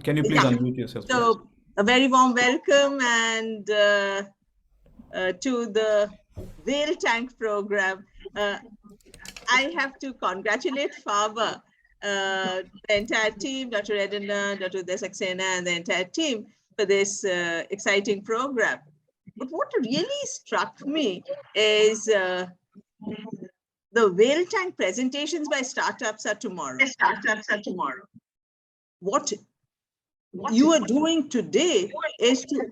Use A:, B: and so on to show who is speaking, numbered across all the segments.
A: Can you please unmute yourself?
B: So
A: Please?
B: a very warm welcome and to the Whale Tank program. I have to congratulate FABA, the entire team, Dr. Edina, Dr. Saxena, and the entire team for this exciting program. But what really struck me is the Whale Tank presentations by startups are tomorrow. What you are doing today is to,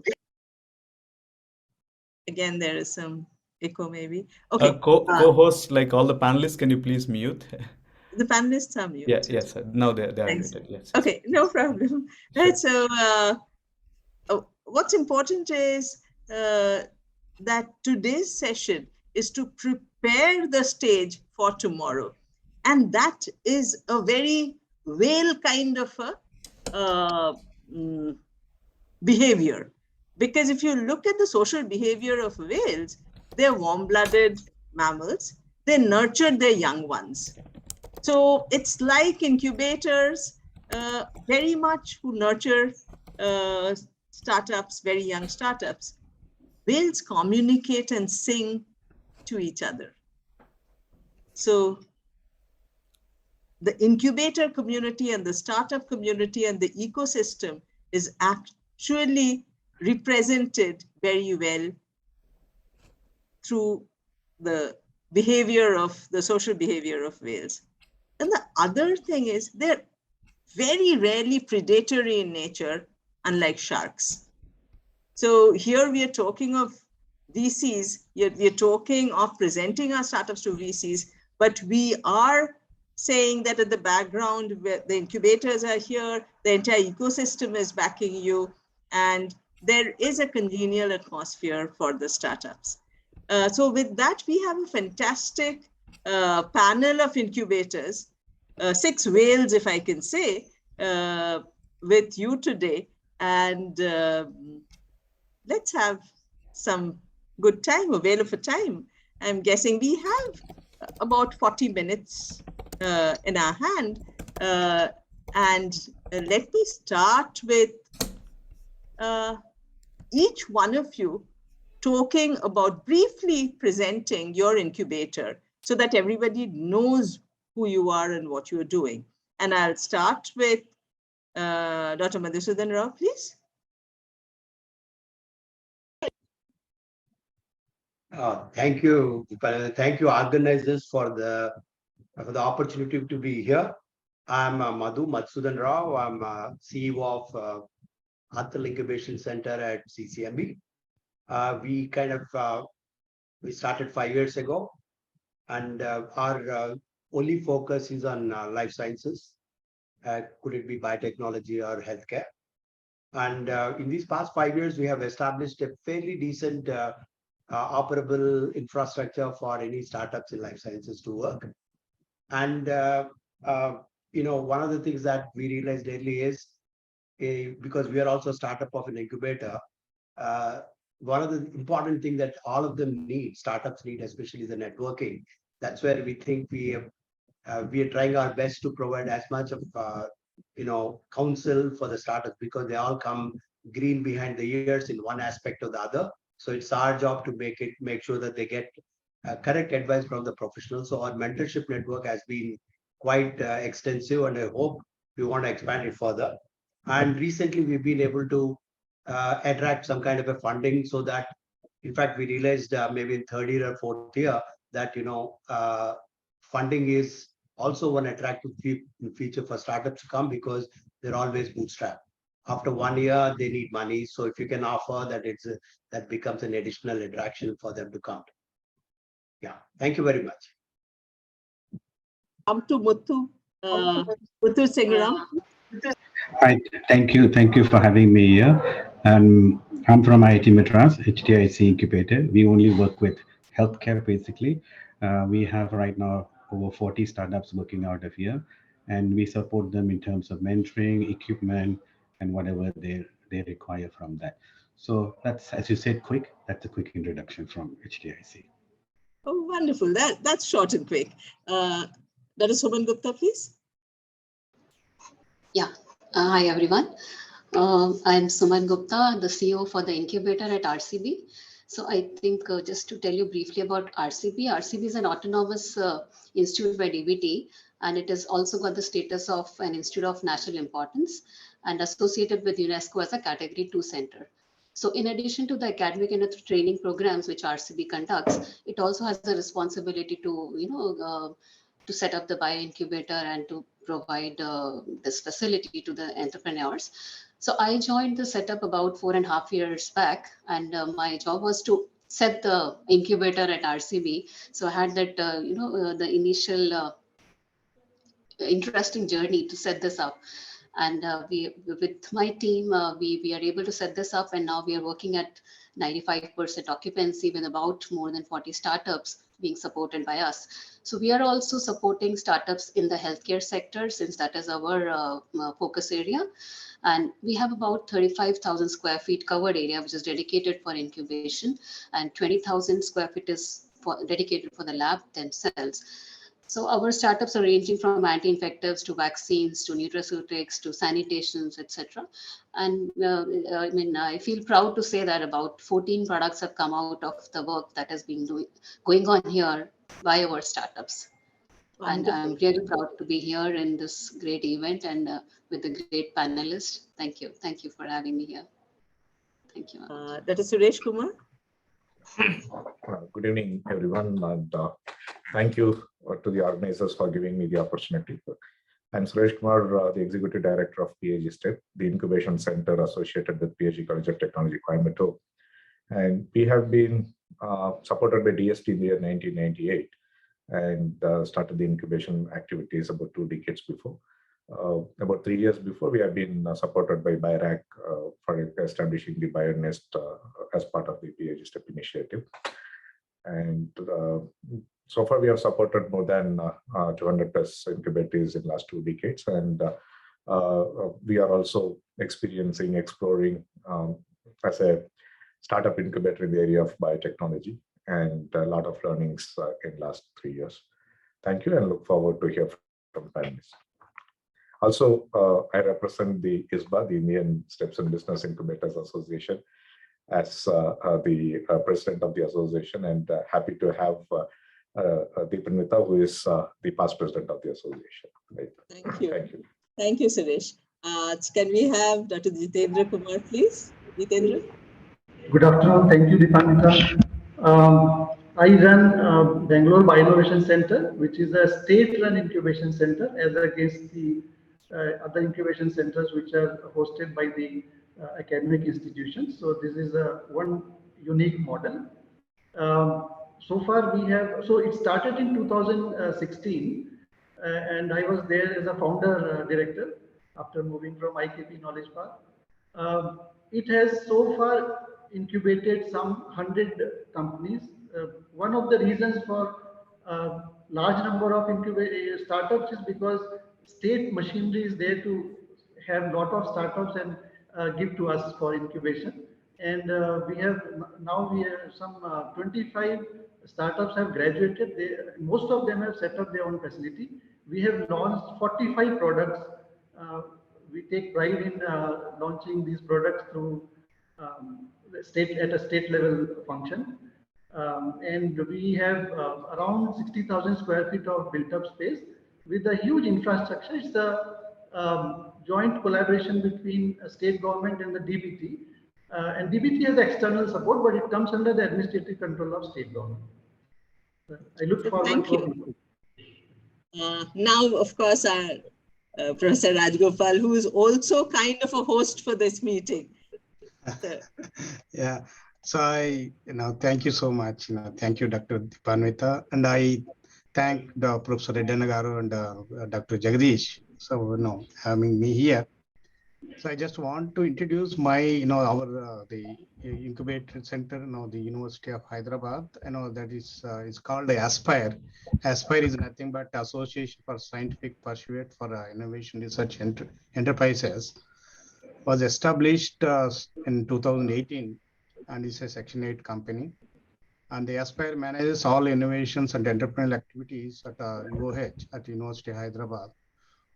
B: again, there is some echo maybe. Okay.
A: Co-host, like all the panelists, can you please mute?
B: The panelists are muted.
A: Yeah, yes, now they are
B: Thanks.
A: muted. Yes.
B: Okay, no problem.
A: Sure.
B: Right. So what's important is that today's session is to prepare the stage for tomorrow. And that is a very whale kind of a behavior. Because if you look at the social behavior of whales, they're warm-blooded mammals. They nurture their young ones. So it's like incubators, very much who nurture startups, very young startups. Whales communicate and sing to each other. So the incubator community and the startup community and the ecosystem is actually represented very well through the behavior of the social behavior of whales. And the other thing is they're very rarely predatory in nature, unlike sharks. So here we are talking of VCs, we are talking of presenting our startups to VCs, but we are saying that at the background, where the incubators are here, the entire ecosystem is backing you, and there is a congenial atmosphere for the startups. So with that, we have a fantastic panel of incubators, 6 whales, if I can say, with you today. And let's have some good time, a whale of a time. I'm guessing we have about 40 minutes in our hand. And let me start with each one of you talking about briefly presenting your incubator so that everybody knows who you are and what you're doing. And I'll start with Dr. Madhusudan Rao, please.
C: Thank you. Thank you, organizers, for the opportunity to be here. I'm Madhusudan Rao. I'm CEO of Athal Incubation Center at CCMB. We started 5 years ago, and our only focus is on life sciences. Could it be biotechnology or healthcare? And in these past 5 years, we have established a fairly decent operable infrastructure for any startups in life sciences to work. And one of the things that we realized early is, because we are also a startup of an incubator, one of the important things that all of them need, startups need, especially the networking. That's where we think we are trying our best to provide as much of counsel for the startups, because they all come green behind the ears in one aspect or the other. So it's our job to make sure that they get correct advice from the professionals. So our mentorship network has been quite extensive, and I hope we want to expand it further. And recently we've been able to attract some kind of a funding, so that, in fact, we realized maybe in third year or fourth year that funding is also one attractive feature for startups to come, because they're always bootstrapped. After 1 year, they need money. So if you can offer that, that becomes an additional attraction for them to come. Yeah, thank you very much.
B: Come to Muthu. Muthu Singh.
D: Hi, thank you for having me here. I'm from IIT Madras, HTIC Incubator. We only work with healthcare, basically. We have right now over 40 startups working out of here, and we support them in terms of mentoring, equipment, and whatever they require from that. So that's, as you said, quick. That's a quick introduction from HTIC.
B: Oh, wonderful. That's short and quick. Dr. Soman Gupta, please.
E: Yeah. Hi, everyone. I'm Suman Gupta, the CEO for the incubator at RCB. So I think just to tell you briefly about RCB, RCB is an autonomous institute by DBT, and it has also got the status of an institute of national importance and associated with UNESCO as a Category 2 center. So in addition to the academic and the training programs which RCB conducts, it also has the responsibility to, to set up the bio incubator and to provide this facility to the entrepreneurs. So I joined the setup about 4.5 years back, and my job was to set the incubator at RCB. So I had that, the initial interesting journey to set this up. And with my team, we are able to set this up, and now we are working at 95% occupancy with about more than 40 startups being supported by us. So we are also supporting startups in the healthcare sector, since that is our focus area. And we have about 35,000 square feet covered area, which is dedicated for incubation, and 20,000 square feet is dedicated for the lab themselves. So our startups are ranging from anti-infectives to vaccines to nutraceutics to sanitations, etc. And I feel proud to say that about 14 products have come out of the work that has been going on here by our startups. And I'm really proud to be here in this great event and with the great panelists. Thank you. Thank you for having me here. Thank you.
B: That is Suresh Kumar.
F: Good evening, everyone, and thank you to the organizers for giving me the opportunity. I'm Suresh Kumar, the Executive Director of PAG STEP, the incubation center associated with PAG College of Technology, Coimbatore. And we have been supported by DST in the year 1998 and started the incubation activities about 2 decades before. About 3 years before, we have been supported by BIRAC for establishing the BioNest as part of the PAG STEP initiative. And so far, we have supported more than 200 plus incubators in the last 2 decades. And we are also exploring as a startup incubator in the area of biotechnology, and a lot of learnings in the last 3 years. Thank you, and look forward to hear from panelists. Also, I represent the ISBA, the Indian Steps and Business Incubators Association, as the president of the association, and happy to have Deepanvita, who is the past president of the association. Right.
B: Thank you.
F: Thank you.
B: Thank you, Suresh. Can we have Dr. Jitendra Kumar, please? Jitendra.
G: Good afternoon. Thank you, Deepanvita. I run Bangalore Bioinnovation Center, which is a state-run incubation center, as against the other incubation centers which are hosted by the academic institutions. So this is one unique model. So far we have, so it started in 2016 and I was there as a founder director after moving from IKP Knowledge Park. It has so far incubated some 100 companies. One of the reasons for large number of startups is because state machinery is there to have lot of startups and give to us for incubation. And we have some 25 startups have graduated. Most of them have set up their own facility. We have launched 45 products. We take pride in launching these products through at a state level function. And we have around 60,000 square feet of built up space with a huge infrastructure. It's a joint collaboration between a state government and the DBT. And DBT has external support, but it comes under the administrative control of state government. I look forward to
B: it. Now, of course, Professor Rajgopal, who is also kind of a host for this meeting.
H: Yeah, so thank you so much. Thank you, Dr. Deepanvita, and I thank the Professor Reddanagaru and Dr. Jagdish for having me here. So I just want to introduce my, the incubator center, the University of Hyderabad. That is called the Aspire. Aspire is nothing but Association for Scientific Pursuit for Innovation Research Enterprises. Was established in 2018 and is a Section 8 company. And the Aspire manages all innovations and entrepreneurial activities at UOH at University of Hyderabad.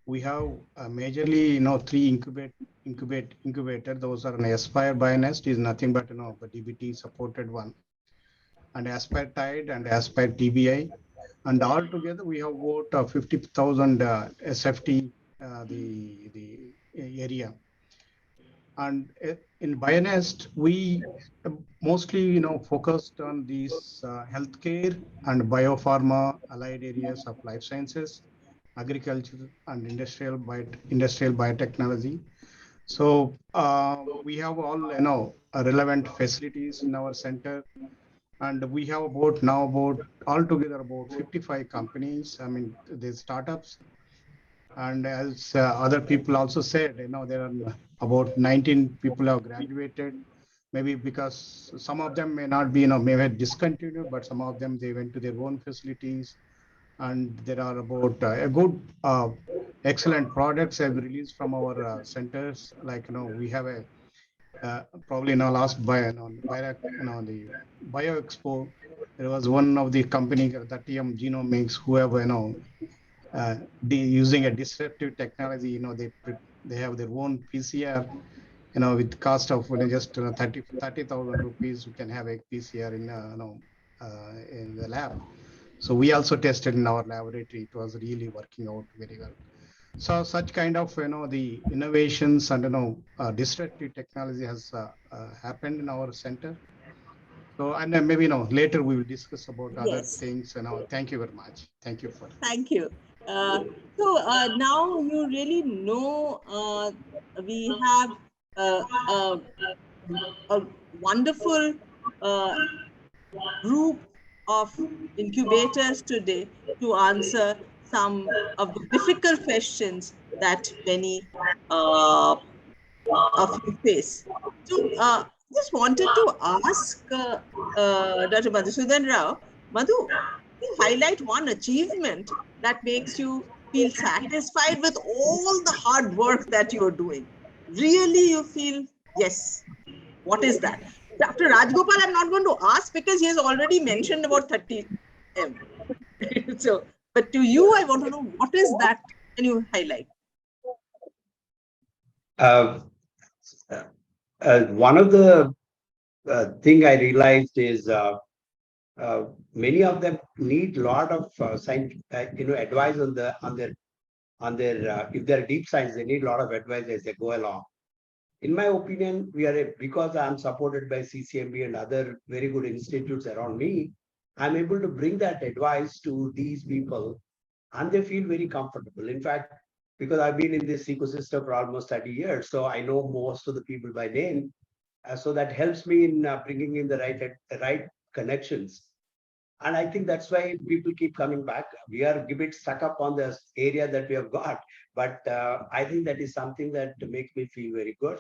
H: we have majorly, 3 incubator. Those are an Aspire Bionest is nothing but, the DBT supported one, and Aspire Tide and Aspire TBI. And all together we have about 50,000 SFT, the area. And in Bionest, we mostly, focused on these healthcare and biopharma allied areas of life sciences, agriculture, and industrial biotechnology. So we have all, relevant facilities in our center, and we have about altogether about 55 companies. I mean, the startups. And as other people also said, there are about 19 people have graduated, maybe because some of them may not be, may have discontinued, but some of them, they went to their own facilities. And there are about a good, excellent products have released from our centers. Like, we have a probably last the Bio Expo, there was one of the company, that TM Genomics, who have, using a disruptive technology, they have their own PCR, with cost of just 30,000 rupees, you can have a PCR in the lab. So we also tested in our laboratory. It was really working out very well. So such kind of, the innovations and, disruptive technology has happened in our center. So, and then maybe, later we will discuss about other
B: Yes.
H: things. Thank you very much. Thank you for.
B: Thank you. So now you really know we have a wonderful group of incubators today to answer some of the difficult questions that many of you face. So just wanted to ask Dr. Madhusudan Rao, Madhu, you highlight one achievement that makes you feel satisfied with all the hard work that you're doing. Really, you feel, yes, what is that? Dr. Rajgopal, I'm not going to ask because he has already mentioned about 30M. So, but to you, I want to know, what is that? Can you highlight?
C: One of the thing I realized is many of them need a lot of advice on their if they're deep science, they need a lot of advice as they go along. In my opinion, because I'm supported by CCMB and other very good institutes around me, I'm able to bring that advice to these people, and they feel very comfortable. In fact, because I've been in this ecosystem for almost 30 years, so I know most of the people by name. So that helps me in bringing in the right connections. And I think that's why people keep coming back. We are a bit stuck up on the area that we have got, but I think that is something that makes me feel very good.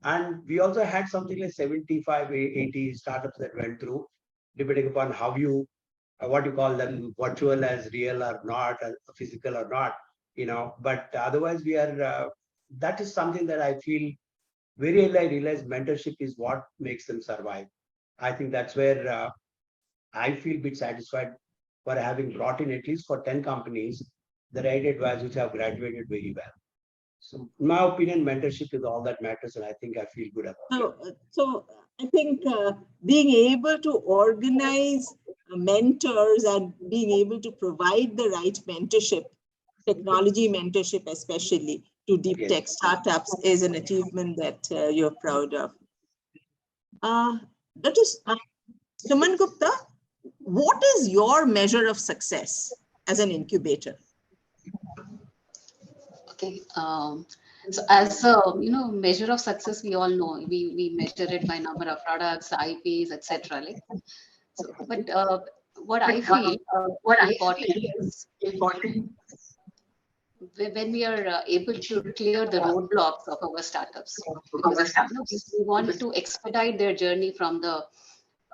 C: And we also had something like 75, 80 startups that went through, depending upon how you, what you call them, virtual as real or not, or physical or not, but otherwise we are, that is something that I feel very early I realized mentorship is what makes them survive. I think that's where I feel a bit satisfied for having brought in at least for 10 companies the right advisors which have graduated very well. So in my opinion, mentorship is all that matters, and I think I feel good about it.
B: So I think being able to organize mentors and being able to provide the right mentorship, technology mentorship especially, to deep tech startups is an achievement that you're proud of. Dr. Suman Gupta, what is your measure of success as an incubator?
E: Okay. So as a measure of success, we all know we measure it by number of products, IPs, etc. Like, so, but what I feel important is when we are able to clear the roadblocks of our startups, because we want to expedite their journey from the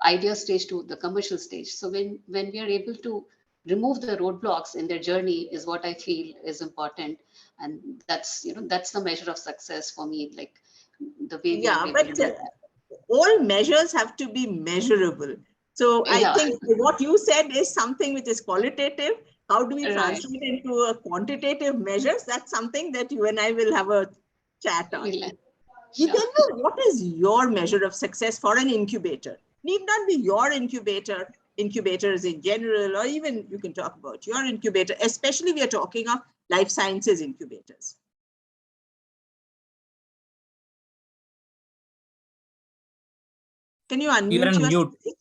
E: idea stage to the commercial stage. So when we are able to remove the roadblocks in their journey is what I feel is important, and that's that's the measure of success for me. Like the way we are able to do that.
B: All measures have to be measurable. So I think what you said is something which is qualitative, How do we
E: Right.
B: translate into a quantitative measures? That's something that you and I will have a chat on.
E: Sure.
B: Jitendra, what is your measure of success for an incubator? Need not be your incubator, incubators in general, or even you can talk about your incubator, especially we are talking of life sciences incubators. Can you unmute
I: You're on
B: yourself?
I: mute.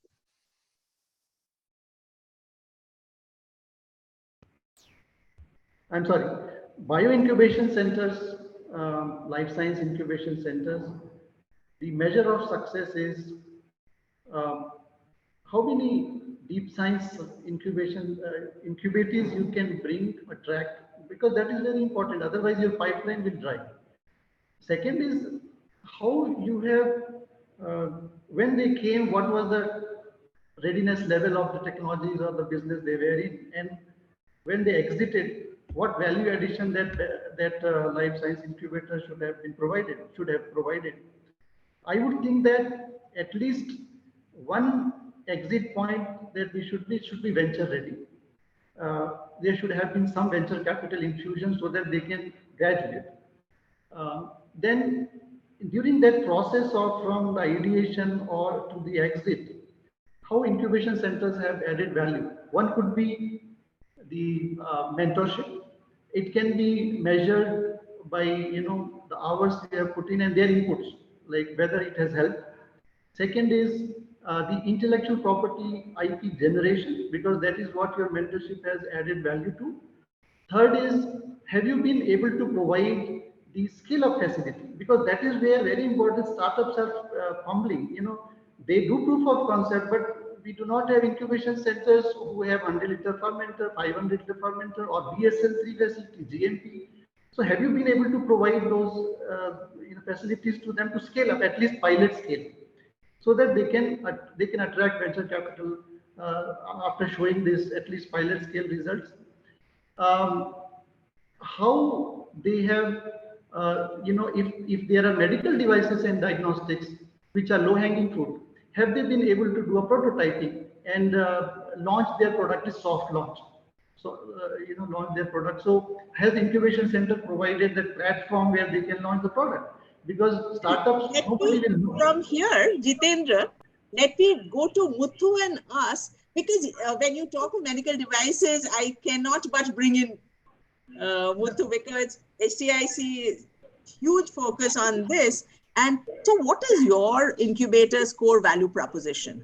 G: I'm sorry, bio incubation centers, life science incubation centers, the measure of success is how many deep science incubation incubators you can bring, attract, because that is very important. Otherwise, your pipeline will dry. Second is how you have, when they came, what was the readiness level of the technologies or the business they were in, and when they exited, what value addition that life science incubator should have provided. I would think that at least one exit point that we should be venture ready. There should have been some venture capital infusion so that they can graduate. Then during that process of from the ideation or to the exit, how incubation centers have added value. One could be the mentorship. It can be measured by the hours they have put in and their inputs, like whether it has helped. Second is the intellectual property IP generation, because that is what your mentorship has added value to. Third is, have you been able to provide the skill of facility? Because that is where very important startups are fumbling. They do proof of concept, but we do not have incubation centers who have 100-liter fermenter, 500-liter fermenter, or BSL-3 facility, GMP. So have you been able to provide those facilities to them to scale up, at least pilot scale, so that they can attract venture capital after showing this at least pilot scale results? How they have, if there are medical devices and diagnostics which are low-hanging fruit, have they been able to do a prototyping and launch their product, is soft launch? So, launch their product. So, has incubation center provided that platform where they can launch the product? Because startups, nobody will know.
B: From here, Jitendra, let me go to Muthu and ask, because when you talk of medical devices, I cannot but bring in Muthu, because HTIC huge focus on this. And so what is your incubator's core value proposition?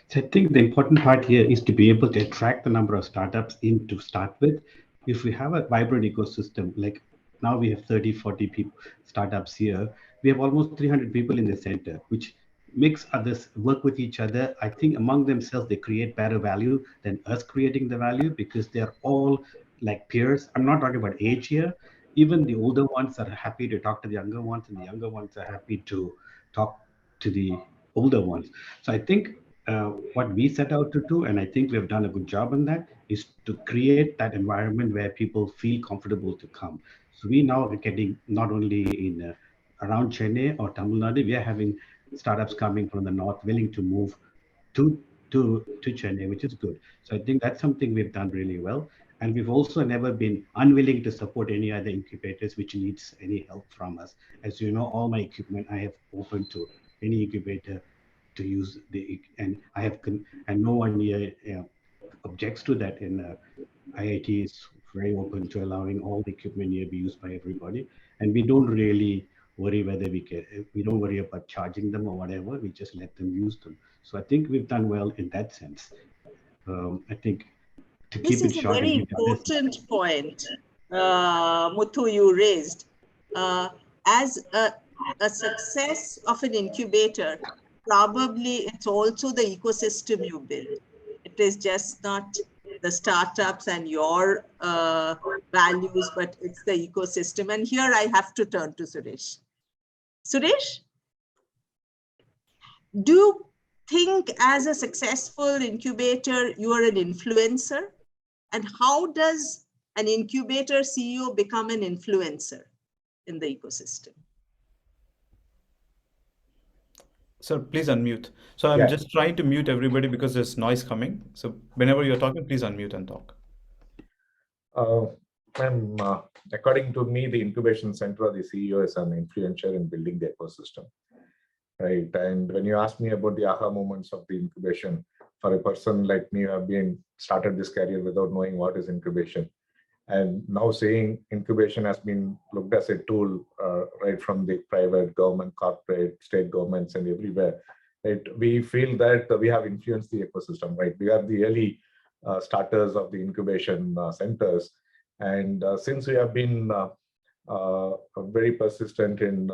D: So I think the important part here is to be able to attract the number of startups in to start with. If we have a vibrant ecosystem, like now we have 30, 40 people, startups here, we have almost 300 people in the center, which makes others work with each other. I think among themselves, they create better value than us creating the value, because they're all like peers. I'm not talking about age here. Even the older ones are happy to talk to the younger ones, and the younger ones are happy to talk to the older ones. So I think what we set out to do, and I think we've done a good job on that, is to create that environment where people feel comfortable to come. So we now are getting not only in around Chennai or Tamil Nadu, we are having startups coming from the north willing to move to Chennai, which is good. So I think that's something we've done really well. And we've also never been unwilling to support any other incubators which needs any help from us. As you know, all my equipment I have open to any incubator to use and I have and no one here objects to that. In IIT is very open to allowing all the equipment here be used by everybody, and we don't really worry whether we don't worry about charging them or whatever. We just let them use them. So I think we've done well in that sense. I think to
B: This
D: keep it
B: is a
D: short
B: very
D: and give others.
B: important point, Muthu, you raised. As a success of an incubator, probably it's also the ecosystem you build. It is just not the startups and your values, but it's the ecosystem. And here I have to turn to Suresh. Suresh, do you think as a successful incubator, you are an influencer? And how does an incubator CEO become an influencer in the ecosystem?
A: Sir, please unmute. So I'm just trying to mute everybody because there's noise coming. So whenever you're talking, please unmute and talk.
F: According to me, the incubation center or the CEO is an influencer in building the ecosystem, right? And when you ask me about the aha moments of the incubation, for a person like me who have been started this career without knowing what is incubation, and now saying incubation has been looked as a tool right from the private, government, corporate, state governments, and everywhere. Right, we feel that we have influenced the ecosystem. Right, we are the early starters of the incubation centers, and since we have been very persistent in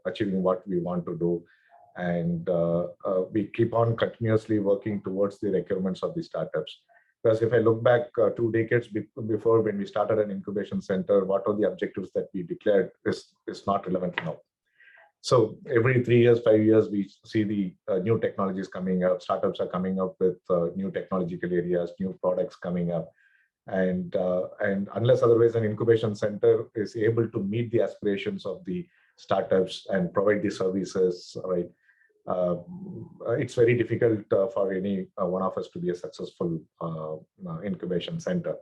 F: achieving what we want to do, and we keep on continuously working towards the requirements of the startups. Because if I look back 2 decades before, when we started an incubation center, what are the objectives that we declared is not relevant now. So every 3 years, 5 years, we see the new technologies coming up. Startups are coming up with new technological areas, new products coming up. And unless otherwise an incubation center is able to meet the aspirations of the startups and provide the services, right, it's very difficult for any one of us to be a successful incubation center.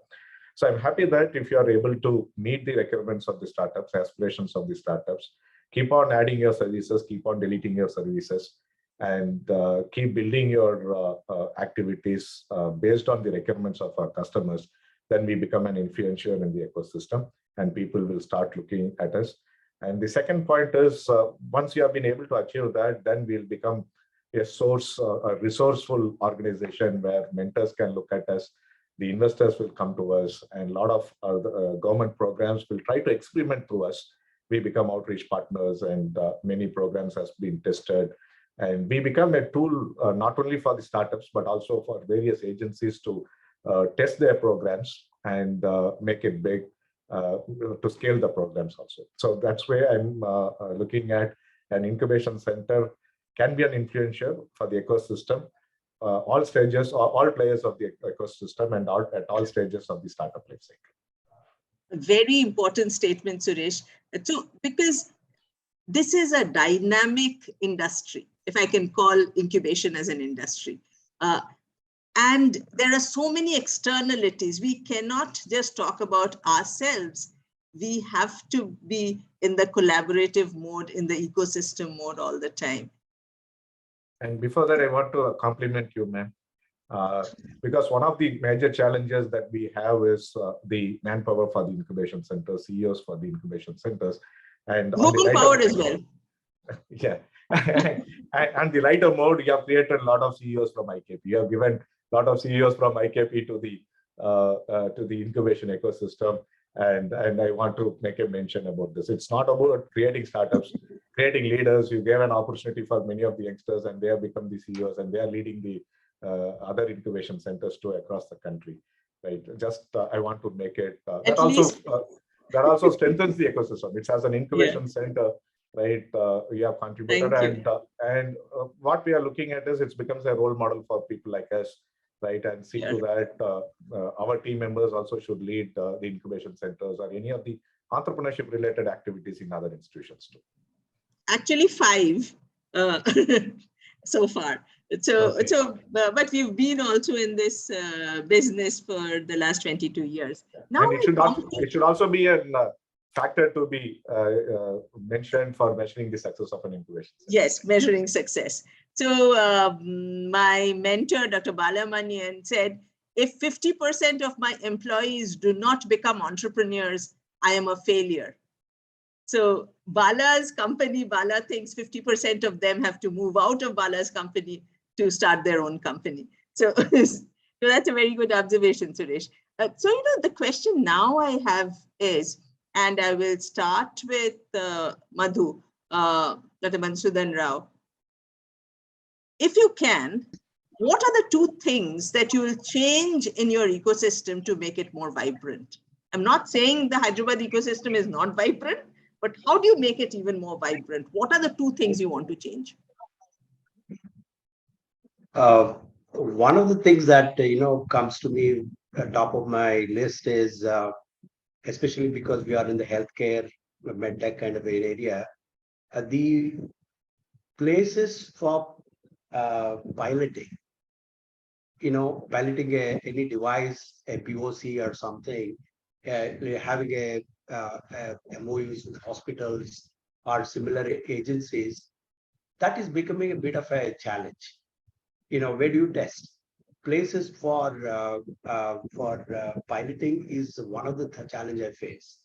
F: So I'm happy that if you are able to meet the requirements of the startups, aspirations of the startups, keep on adding your services, keep on deleting your services, and keep building your activities based on the requirements of our customers, then we become an influencer in the ecosystem and people will start looking at us. And the second point is, once you have been able to achieve that, then we'll become a source, a resourceful organization where mentors can look at us, the investors will come to us, and a lot of government programs will try to experiment through us. We become outreach partners, and many programs has been tested. And we become a tool not only for the startups, but also for various agencies to test their programs and make it big, to scale the programs also. So that's where I'm looking at an incubation center can be an influencer for the ecosystem, all stages, all players of the ecosystem, and at all stages of the startup life cycle.
B: A very important statement, Suresh. So, because this is a dynamic industry, if I can call incubation as an industry. And there are so many externalities. We cannot just talk about ourselves. We have to be in the collaborative mode, in the ecosystem mode all the time.
F: And before that, I want to compliment you, ma'am. Because one of the major challenges that we have is the manpower for the incubation centers, CEOs for the incubation centers. And
B: Woman power as well.
F: Yeah. And the writer mode, you have created a lot of CEOs from IKP. You have given a lot of CEOs from IKP to the incubation ecosystem. And I want to make a mention about this. It's not about creating startups, creating leaders. You gave an opportunity for many of the youngsters, and they have become the CEOs, and they are leading the other incubation centers too across the country. Right? Just I want to make it that also strengthens the ecosystem. It's as an incubation center, right? We have contributed, and what we are looking at is it becomes a role model for people like us, right? And see to that our team members also should lead the incubation centers or any of the entrepreneurship related activities in other institutions too.
B: Actually 5 so far. But we've been also in this business for the last 22 years. Now,
F: and it should also be a factor to be mentioned for measuring the success of an incubation center.
B: Yes, measuring success. So my mentor, Dr. Balamanian, said, if 50% of my employees do not become entrepreneurs, I am a failure. So Bala's company, Bala thinks 50% of them have to move out of Bala's company to start their own company. So, so that's a very good observation, Suresh. So, the question now I have is, and I will start with Madhu, Dr. Madhusudan Rao. If you can, what are the 2 things that you will change in your ecosystem to make it more vibrant? I'm not saying the Hyderabad ecosystem is not vibrant, but how do you make it even more vibrant? What are the 2 things you want to change?
C: One of the things that comes to me at top of my list is, especially because we are in the healthcare, medtech kind of an area, the places for piloting, piloting any device, a POC or something, having MOUs with hospitals or similar agencies, that is becoming a bit of a challenge. Where do you test? Places for piloting is one of the challenge I face,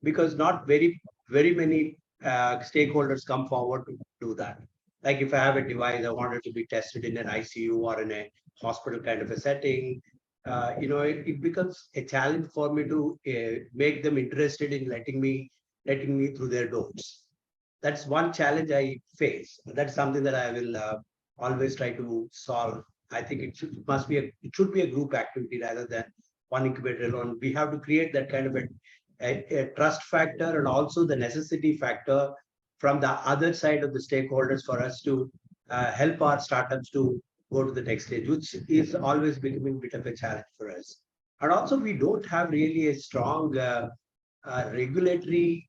C: because not very many stakeholders come forward to do that. Like if I have a device, I want it to be tested in an ICU or in a hospital kind of a setting. It becomes a challenge for me to make them interested in letting me through their doors. That's one challenge I face. That's something that I will always try to solve. I think it should be a group activity rather than one incubator alone. We have to create that kind of a trust factor and also the necessity factor from the other side of the stakeholders for us to help our startups to go to the next stage, which is always becoming a bit of a challenge for us. And also, we don't have really a strong regulatory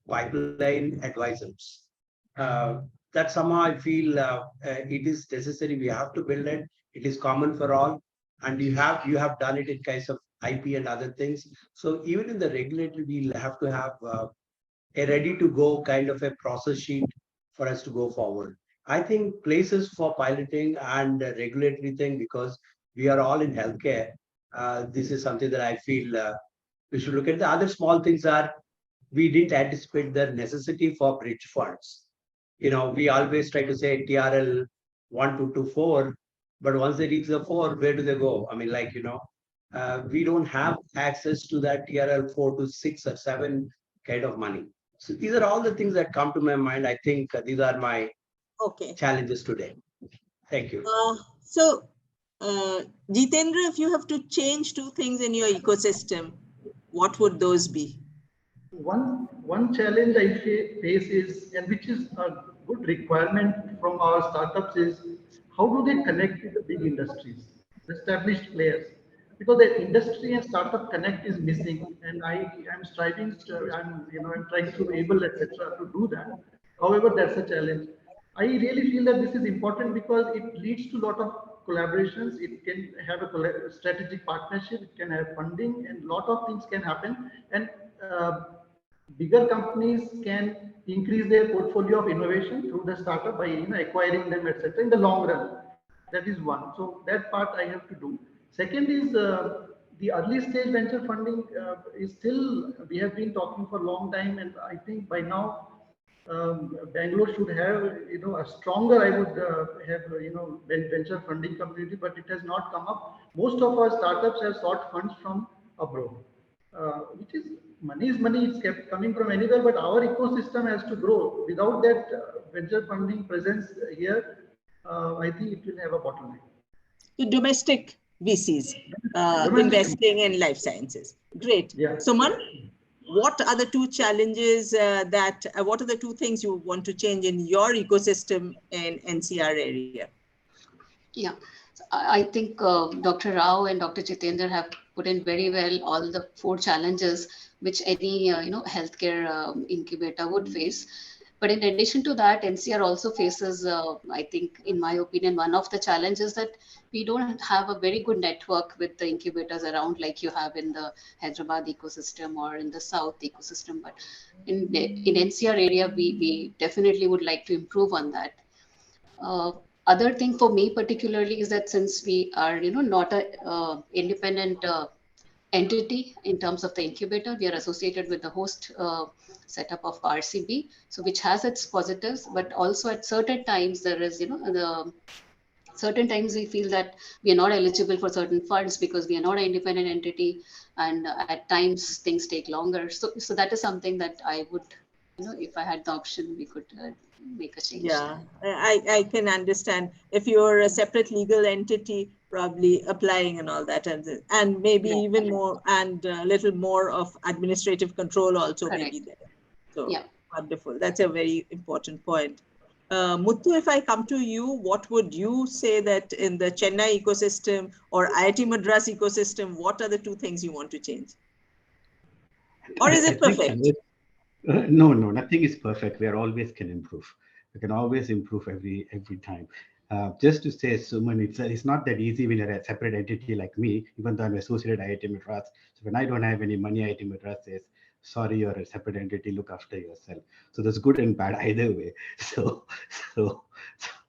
C: pipeline advisors. That somehow I feel it is necessary. We have to build it. It is common for all, and you have done it in case of IP and other things. So even in the regulatory, we'll have to have a ready-to-go kind of a process sheet for us to go forward. I think places for piloting and regulatory thing, because we are all in healthcare. This is something that I feel we should look at. The other small things are, we didn't anticipate the necessity for bridge funds. We always try to say TRL 1, 2 to 4, but once they reach the 4, where do they go? I mean, we don't have access to that TRL 4 to 6 or 7 kind of money. So these are all the things that come to my mind. I think these are my challenges today. Thank you.
B: Jitendra, if you have to change 2 things in your ecosystem, what would those be?
G: One challenge I face is, and which is a good requirement from our startups, is how do they connect with the big industries, the established players? Because the industry and startup connect is missing, and I'm striving to, I'm trying to able, etc., to do that. However, that's a challenge. I really feel that this is important because it leads to a lot of collaborations. It can have a strategic partnership. It can have funding, and a lot of things can happen. And bigger companies can increase their portfolio of innovation through the startup by acquiring them, etc. in the long run. That is one. So that part I have to do. Second is the early stage venture funding is still, we have been talking for a long time, and I think by now Bangalore should have a stronger, I would have venture funding community, but it has not come up. Most of our startups have sought funds from abroad, which is money is money. It's kept coming from anywhere, but our ecosystem has to grow. Without that venture funding presence here, I think it will have a bottleneck.
B: The domestic VCs investing in life sciences. Great.
G: Yeah.
B: Suman, what are the 2 challenges what are the 2 things you want to change in your ecosystem in NCR area?
E: Yeah, so I think Dr. Rao and Dr. Jitendra have put in very well all the 4 challenges which any healthcare incubator would face. But in addition to that, NCR also faces, I think, in my opinion, one of the challenges that we don't have a very good network with the incubators around like you have in the Hyderabad ecosystem or in the South ecosystem. But in NCR area, we definitely would like to improve on that. Other thing for me particularly is that since we are, not a independent entity in terms of the incubator, we are associated with the host setup of RCB, so which has its positives, but also at certain times there is, certain times we feel that we are not eligible for certain funds because we are not an independent entity, and at times things take longer. So that is something that I would, if I had the option, we could make a change.
B: Yeah, I can understand. If you're a separate legal entity, probably applying and all that, and maybe even more, and a little more of administrative control also may be there. So wonderful. That's a very important point. Muthu, if I come to you, what would you say that in the Chennai ecosystem or IIT Madras ecosystem, what are the 2 things you want to change? Or is it perfect?
D: No, nothing is perfect. We are always can improve. We can always improve every time. Just to say, Suman, it's not that easy when you're a separate entity like me, even though I'm associated IIT Madras. So when I don't have any money, IIT Madras says, sorry, you're a separate entity, look after yourself. So there's good and bad either way. So, so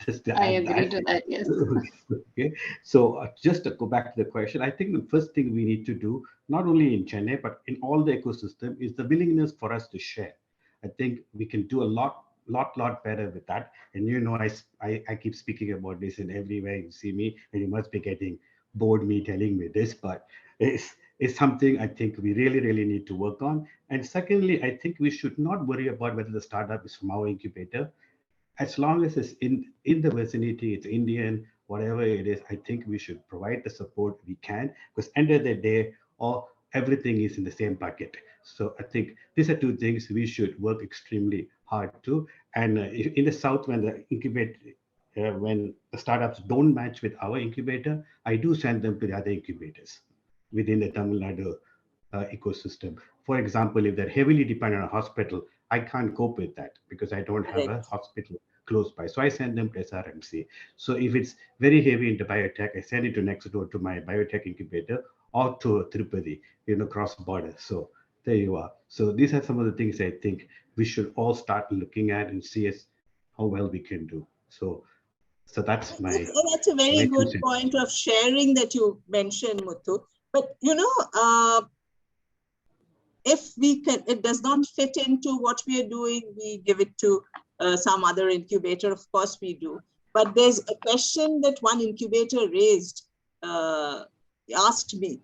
D: just to
E: I
D: add
E: agree
D: that.
E: to that, yes.
D: Okay. So just to go back to the question, I think the first thing we need to do, not only in Chennai, but in all the ecosystem, is the willingness for us to share. I think we can do a lot better with that. And I keep speaking about this in everywhere you see me, and you must be getting bored me telling me this, but it's something I think we really need to work on. And secondly, I think we should not worry about whether the startup is from our incubator. As long as it's in the vicinity, it's Indian, whatever it is, I think we should provide the support we can, because end of the day, all everything is in the same bucket. So I think these are two things we should work extremely hard to. And in the south, when the when the startups don't match with our incubator, I do send them to the other incubators within the Tamil Nadu ecosystem. For example, if they're heavily dependent on a hospital, I can't cope with that because I don't have a
B: Correct.
D: hospital close by. So I send them to SRMC. So if it's very heavy into biotech, I send it to next door to my biotech incubator or to Tirupati, cross border. So there you are. So these are some of the things I think we should all start looking at and see as how well we can do. So that's
B: That's a very
D: my 2
B: good
D: cents.
B: point of sharing that you mentioned, Muthu. But if we can, it does not fit into what we are doing, we give it to some other incubator. Of course we do. But there's a question that one incubator raised, asked me,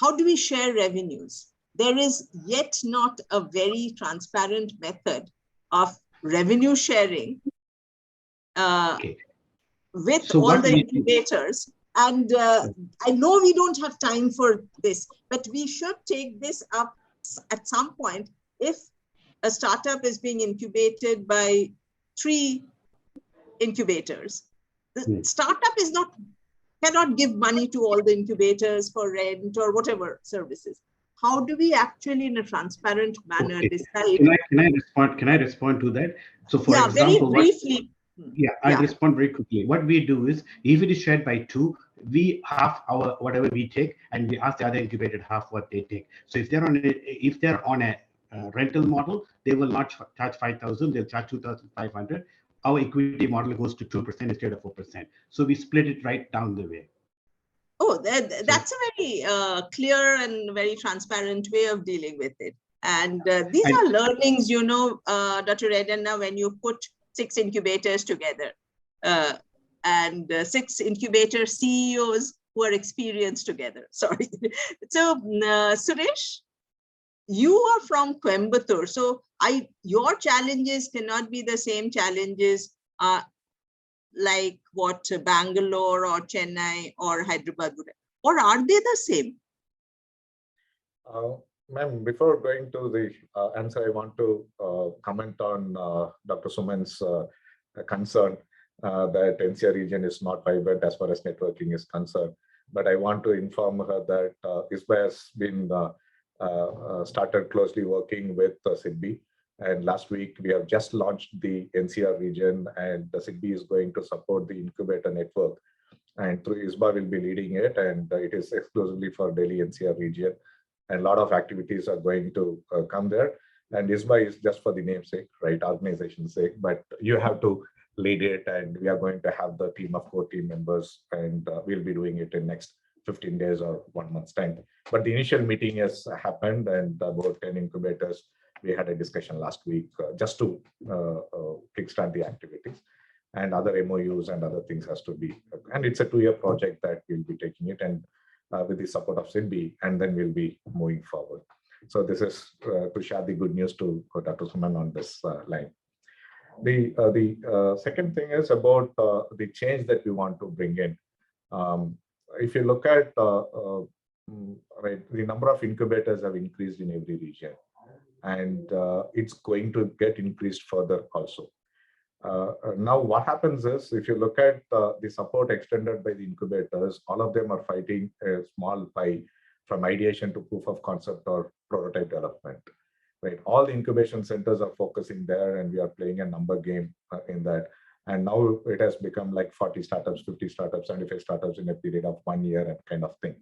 B: how do we share revenues? There is yet not a very transparent method of revenue sharing
D: Okay.
B: with
D: So
B: all
D: what
B: the
D: we
B: incubators. And I know we don't have time for this, but we should take this up at some point. If a startup is being incubated by 3 incubators, the startup cannot give money to all the incubators for rent or whatever services. How do we actually, in a transparent manner, decide?
D: Can I respond to that? So for
B: Yeah, very
D: example,
B: briefly.
D: I'll respond very quickly. What we do is, if it is shared by 2, we half our whatever we take, and we ask the other incubated half what they take. So if they're on a rental model, they will not charge 5,000; they'll charge 2,500. Our equity model goes to 2% instead of 4%. So we split it right down the way.
B: Oh, that's a very clear and very transparent way of dealing with it. And these are learnings, Dr. Redana, when you put 6 incubators together and 6 incubator CEOs who are experienced together. Sorry. So, Suresh, you are from Coimbatore. So your challenges cannot be the same challenges like what Bangalore or Chennai or Hyderabad would have, or are they the same?
F: Ma'am, before going to the answer, I want to comment on Dr. Suman's concern that NCR region is not vibrant as far as networking is concerned. But I want to inform her that ISBA has been started closely working with SIDBI. And last week, we have just launched the NCR region, and the SIDBI is going to support the incubator network. And through ISBA will be leading it, and it is exclusively for Delhi NCR region. And a lot of activities are going to come there. And ISBA is just for the namesake, right, organization's sake, but you have to lead it, and we are going to have the team of core team members, and we'll be doing it in next 15 days or 1 month's time. But the initial meeting has happened, and about 10 incubators. We had a discussion last week just to kickstart the activities, and other MOUs and other things has to be. And it's a 2-year project that we'll be taking it, and with the support of SIDBI, and then we'll be moving forward. So this is to share the good news to Dr. Suman on this line. The second thing is about the change that we want to bring in. If you look at right, the number of incubators have increased in every region, and it's going to get increased further also. Now, what happens is, if you look at the support extended by the incubators, all of them are fighting a small pie from ideation to proof of concept or prototype development. Right, all the incubation centers are focusing there, and we are playing a number game in that. And now it has become like 40 startups, 50 startups, 75 startups in a period of 1 year and kind of thing.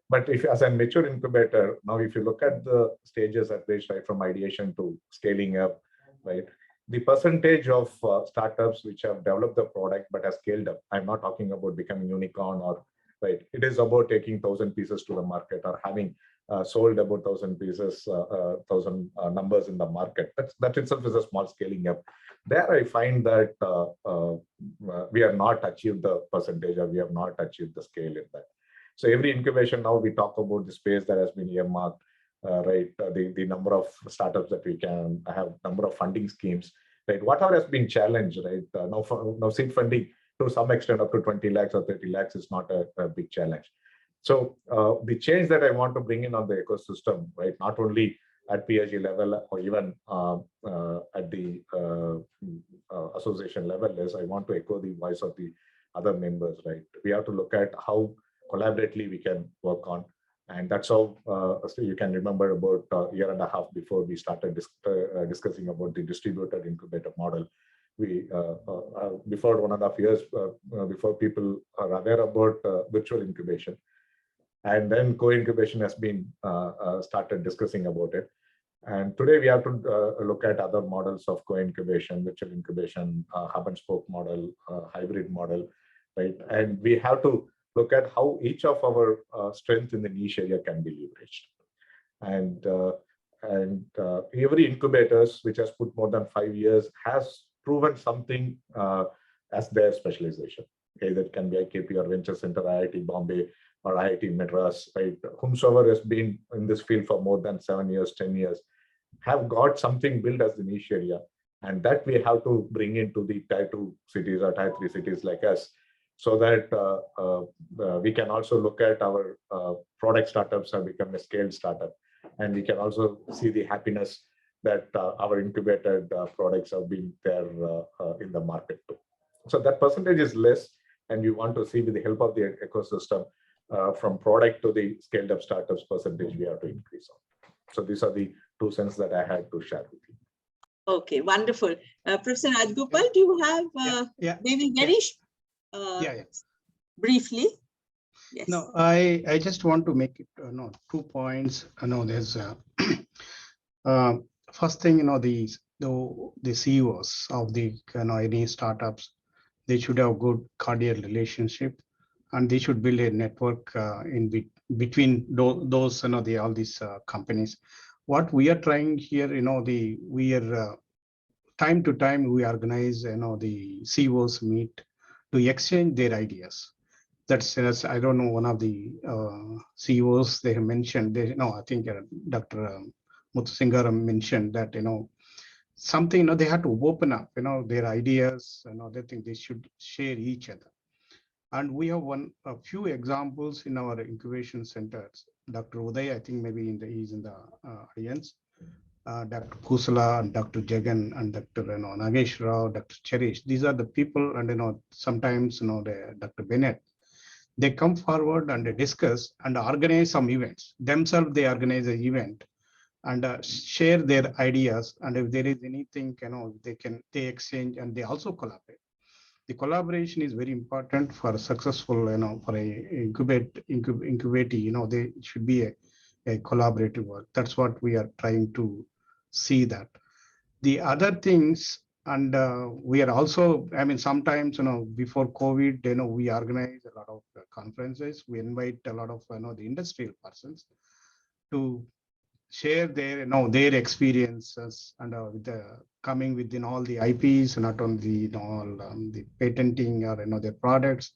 F: But if as a mature incubator, now if you look at the stages at which, right, from ideation to scaling up, right, the percentage of startups which have developed the product but have scaled up, I'm not talking about becoming unicorn or, right, it is about taking 1,000 pieces to the market or having sold about 1,000 pieces, 1,000 numbers in the market. That itself is a small scaling up. There I find that we have not achieved the percentage, or we have not achieved the scale in that. So every incubation now we talk about the space that has been earmarked, right? The number of startups that we can have, number of funding schemes, right? Whatever has been challenged, right? Now seed funding to some extent up to 20 lakhs or 30 lakhs is not a big challenge. So the change that I want to bring in on the ecosystem, right? Not only at PSG level or even at the association level is, I want to echo the voice of the other members, right? We have to look at how collaboratively we can work on. And that's how, so you can remember about a year and a half before we started discussing about the distributed incubator model. We, before 1.5 years, before people are aware about virtual incubation. And then co-incubation has been started discussing about it. And today we have to look at other models of co-incubation, virtual incubation, hub and spoke model, hybrid model, right? And we have to look at how each of our strengths in the niche area can be leveraged. And every incubators which has put more than 5 years has proven something as their specialization. Okay, that can be IKP or Venture Center, IIT Bombay, or IIT Madras, right? Whomsoever has been in this field for more than 7 years, 10 years, have got something built as the niche area. And that we have to bring into the Tier 2 cities or Tier 3 cities like us, so that we can also look at our product startups have become a scaled startup. And we can also see the happiness that our incubated products have been there in the market too. So that percentage is less, and we want to see with the help of the ecosystem, from product to the scaled up startups percentage, we have to increase on. So these are the 2 cents that I had to share with you.
B: Okay, wonderful. Professor Rajgopal, do you have maybe very briefly? Yes.
H: No, I just want to make it 2 points. There's first thing, the CEOs of the any startups, they should have good cordial relationship, and they should build a network in between those all these companies. What we are trying here, we are time to time we organize the CEOs meet to exchange their ideas. That's I don't know, one of the CEOs they have mentioned. I think Dr. Muthusingaram mentioned that something they had to open up their ideas, they think they should share each other. And we have a few examples in our incubation centers. Dr. Uday, I think maybe he's in the audience. Dr. Kusala and Dr. Jagan and Dr. Nagesh Rao, Dr. Cherish. These are the people, and sometimes Dr. Bennett. They come forward and they discuss and organize some events. Themselves, they organize an event and share their ideas. And if there is anything, they exchange and they also collaborate. The collaboration is very important for successful, for a incubating, they should be a collaborative work. That's what we are trying to see that. The other things, and we are also, sometimes, before COVID, we organize a lot of conferences. We invite a lot of, the industrial persons to share their, their experiences and with coming within all the IPs, not only all the patenting or their products.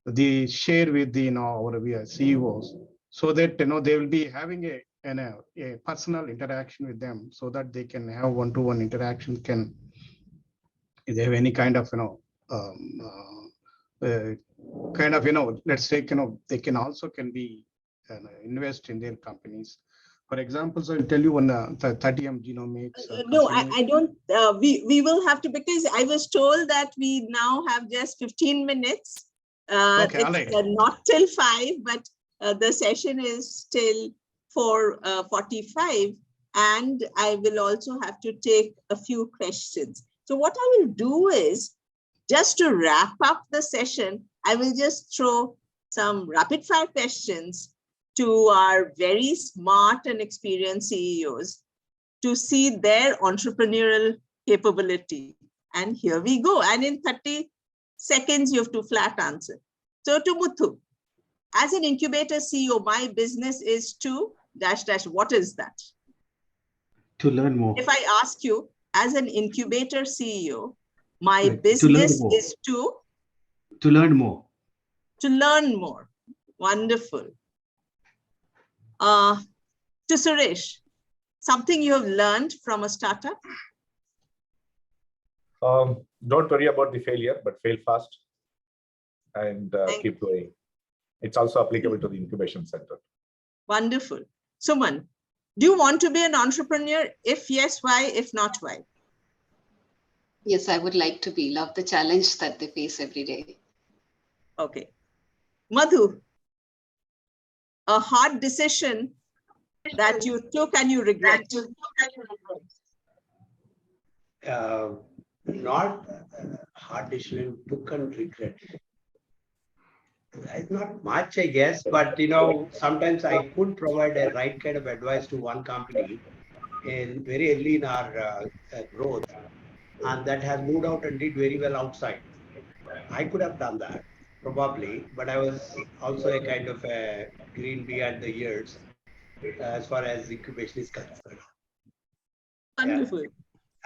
H: They share with the our CEOs, so that they will be having a personal interaction with them, so that they can have one-to-one interaction. If they have any kind of let's say they can also be invest in their companies. For example, so I'll tell you one 30M genomics.
B: No, I don't. We will have to, because I was told that we now have just 15 minutes.
H: Okay,
B: it's not till 5, but the session is till 4:45, and I will also have to take a few questions. So what I will do is, Just to wrap up the session, I will just throw some rapid fire questions to our very smart and experienced CEOs to see their entrepreneurial capability. And here we go. And in 30 seconds, you have to flat answer. So to Muthu, as an incubator CEO, my business is to dash dash. What is that?
D: To learn more.
B: If I ask you, as an incubator CEO, my
D: Like,
B: business is
D: to learn more.
B: To learn more. Wonderful. To Suresh, something you have learned from a startup?
F: Don't worry about the failure, but fail fast and keep going. It's also applicable to the incubation center.
B: Wonderful. Suman, do you want to be an entrepreneur? If yes, why? If not, why?
E: Yes, I would like to be. Love the challenge that they face every day.
B: Okay. Madhu, a hard decision that you took and you regret.
C: Not hard decision took and regret. Not much, I guess, but sometimes I could provide a right kind of advice to one company in very early in our growth, and that has moved out and did very well outside. I could have done that probably, but I was also a kind of a green behind the years as far as incubation is concerned.
B: Wonderful.
C: Yeah.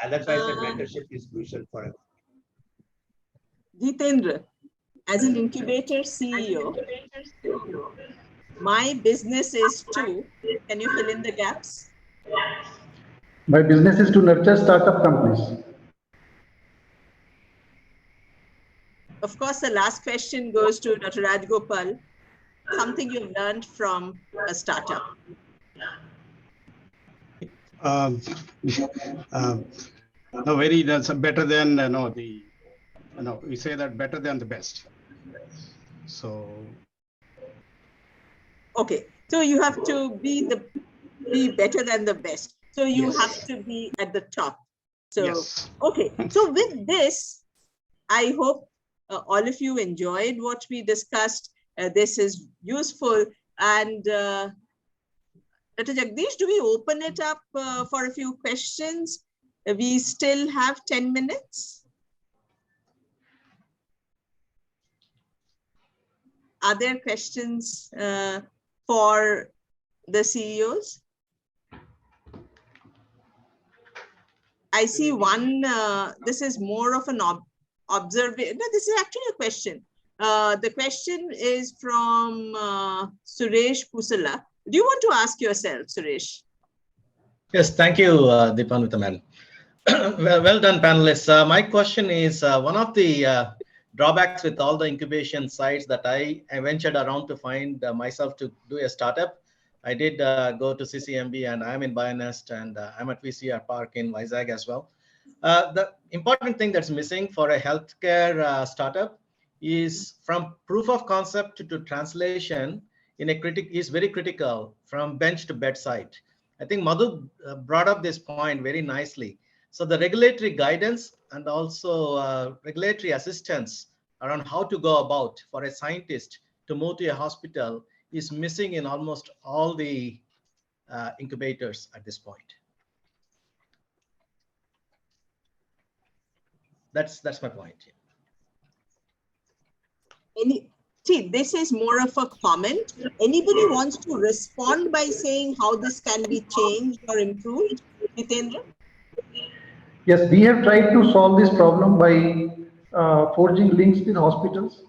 C: And that's why I said mentorship is crucial forever.
B: Jitendra, as an incubator CEO, my business is to, can you fill in the gaps?
G: My business is to nurture startup companies.
B: Of course, the last question goes to Dr. Rajgopal. Something you've learned from a startup.
H: No, very that's better than we say that better than the best. So
B: okay, so you have to be better than the best. So you
H: yes.
B: have to be at the top. So
H: yes.
B: Okay, so with this, I hope all of you enjoyed what we discussed. This is useful. And Dr. Jagdish, do we open it up for a few questions? We still have 10 minutes. Are there questions for the CEOs? I see one, this is more of an observation. No, this is actually a question. The question is from Suresh Pusala. Do you want to ask yourself, Suresh?
I: Yes, thank you, Dipanwita ma'am. well done, panelists. My question is, one of the drawbacks with all the incubation sites that I ventured around to find myself to do a startup. I did go to CCMB, and I'm in Bionest, and I'm at VCR Park in Vizag as well. The important thing that's missing for a healthcare startup is from proof of concept to translation is very critical, from bench to bedside. I think Madhu brought up this point very nicely. So the regulatory guidance and also regulatory assistance around how to go about for a scientist to move to a hospital is missing in almost all the incubators at this point. That's my point.
B: This is more of a comment. Anybody wants to respond by saying how this can be changed or improved? Jitendra?
G: Yes, we have tried to solve this problem by forging links with hospitals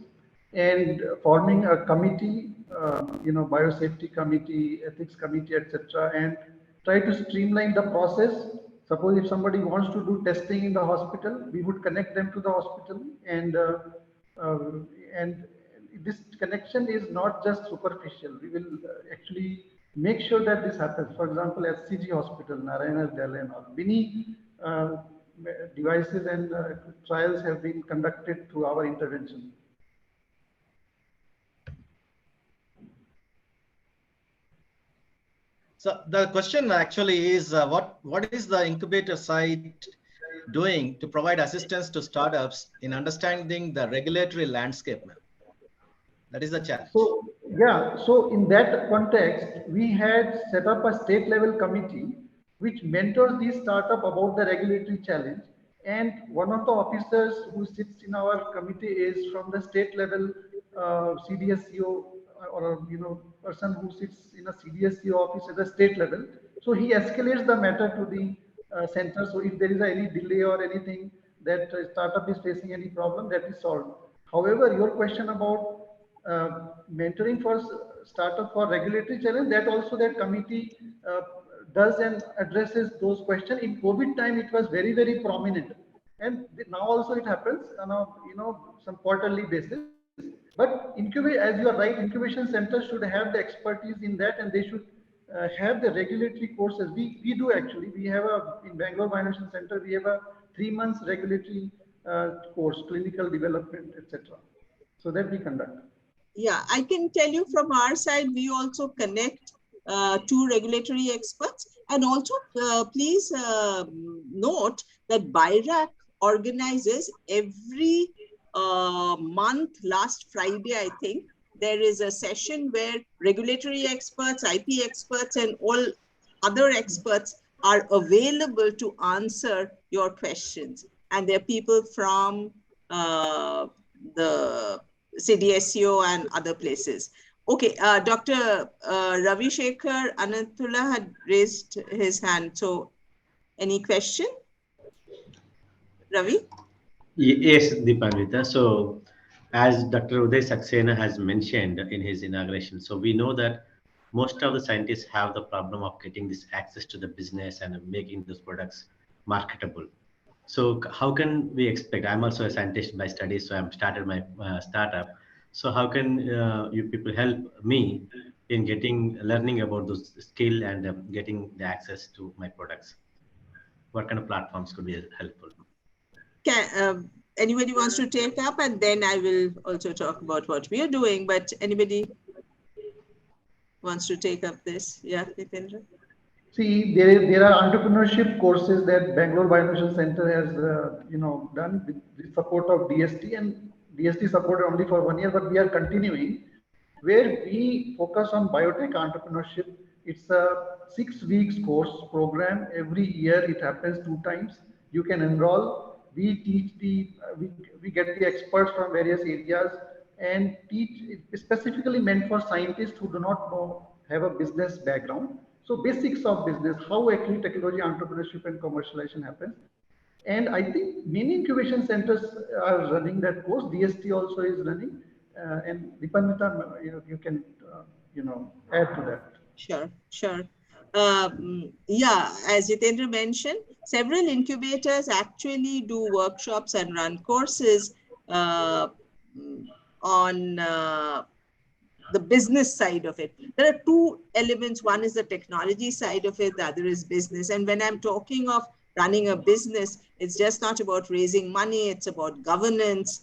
G: and forming a committee, biosafety committee, ethics committee, etc., and try to streamline the process. Suppose if somebody wants to do testing in the hospital, we would connect them to the hospital, and this connection is not just superficial. We will actually make sure that this happens. For example, at CG Hospital, Narayanan or many devices and trials have been conducted through our intervention.
I: So the question actually is, what is the incubator site doing to provide assistance to startups in understanding the regulatory landscape, ma'am? That is the challenge.
G: So, yeah, so in that context, we had set up a state level committee which mentors the startup about the regulatory challenge. And one of the officers who sits in our committee is from the state level CDSCO or person who sits in a CDSCO office at the state level. So he escalates the matter to the center. So if there is any delay or anything that startup is facing any problem, that is solved. However, your question about mentoring for startup for regulatory challenge, that also that committee does and addresses those questions. In COVID time, it was very, very prominent. And now also it happens on a, some quarterly basis. But incubate, as you are right, incubation centers should have the expertise in that, and they should have the regulatory courses. We do actually. We have in Bangalore Innovation Center, we have a 3 months regulatory course, clinical development, etc. So that we conduct.
B: Yeah, I can tell you from our side, we also connect to regulatory experts. And also, please note that BIRAC organizes every month, last Friday, I think, there is a session where regulatory experts, IP experts, and all other experts are available to answer your questions. And there are people from the CDSCO and other places. Okay, Dr. Ravi Shekhar Anantula had raised his hand. So any question? Ravi?
J: Yes, Deepanvita. So as Dr. Uday Saxena has mentioned in his inauguration, so we know that most of the scientists have the problem of getting this access to the business and making those products marketable. So how can we expect? I'm also a scientist by study, so I'm started my startup. So how can you people help me in learning about those skill and getting the access to my products? What kind of platforms could be helpful?
B: Anybody wants to take up, and then I will also talk about what we are doing, but anybody wants to take up this? Yeah, Jitendra?
G: See, there are entrepreneurship courses that Bangalore Bioinnovation Center has, done with the support of DST, and DST supported only for 1 year, but we are continuing, where we focus on biotech entrepreneurship. It's a 6 weeks course program. Every year it happens 2 times. You can enroll. We teach we get the experts from various areas and teach specifically meant for scientists who do not have a business background. So basics of business, how actually technology, entrepreneurship, and commercialization happens. And I think many incubation centers are running that course. DST also is running. And Deepanvita, you can, add to that.
B: Sure. Yeah, as Jitendra mentioned, several incubators actually do workshops and run courses on the business side of it. There are 2 elements. One is the technology side of it, the other is business. And when I'm talking of running a business, it's just not about raising money, it's about governance,